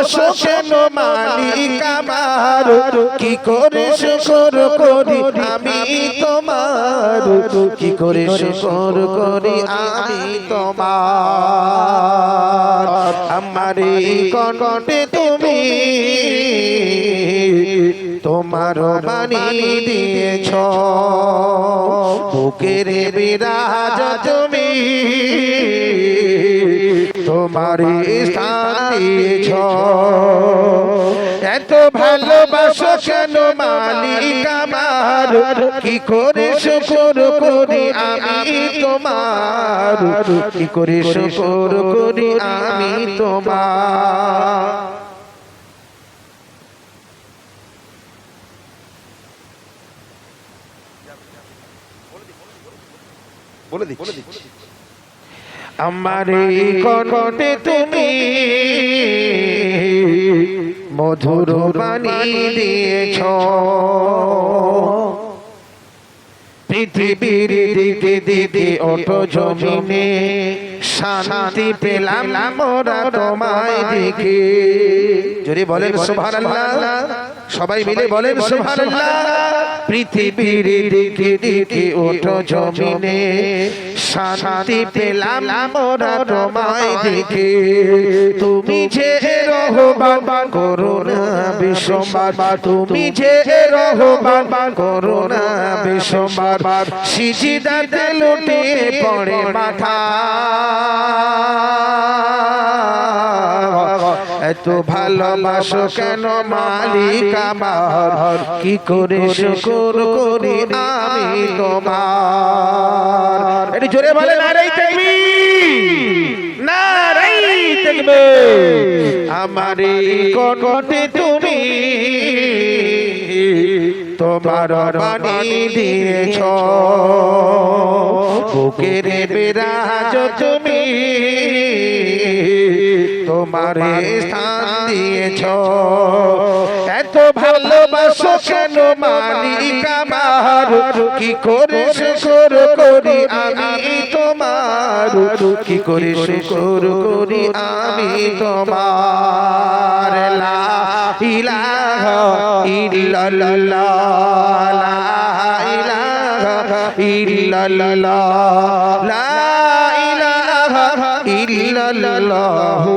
ভালোবাসো কেন মালিক আমার, কি করে শুকর করি আমি তোমার, কি করে শুকর করি আমি তোমার। আমার এই কণ্ঠে তুমি তোমার বাণী দিয়েছ, বুকের বিরাজ তুমি তোমার স্থান দিয়েছ। এত ভালোবাসো কেন মালিক আমার, কি করে শুকর করি আমি তোমার, কি করে শুকর করি আমি তোমার। বলে দিচ্ছি, আমার এই কণ্ঠে তুমি মধুর বাণী দিয়েছ, পৃথিবীর দিকে দিকে ওঠো জমিনে, শান্তি পেলাম মোরা তোমায় দেখে। যদি বলেন সুবহানাল্লাহ, সবাই মিলে বলেন সুবহানাল্লাহ। পৃথিবীর দিকে দিকে ওঠো জমিনে, শান্তি পেলাম মোরা তোমায় দেখে। তুমি যে রহমান করুণা বিশ্বম্বার, তুমি যে রহমান করুণা বিশ্বম্বার, সিজদাতে লুটে পড়ে মাথা। এত ভালোবাসো কেন মালিক আমার, কি করে শুকর করি আমি তোমার। একটু জোরে বলে নারে তাকবীর, নারে তাকবীর। আমার এই কণ্ঠে তুমি তোমার বাণী দিয়েছ, বুকের বিরাজ তুমি তোমার স্থান দিয়েছ। এত ভালোবাসো কেন মালিক আমার, কি করে শুকর করি আমি তোমার, কি করে শুকর করি আমি তোমার। লা ইলাহা ইল্লাল্লাহ, লা ইলাহা ইল্লাল্লাহ, লা ইলাহা ইল্লাল্লাহু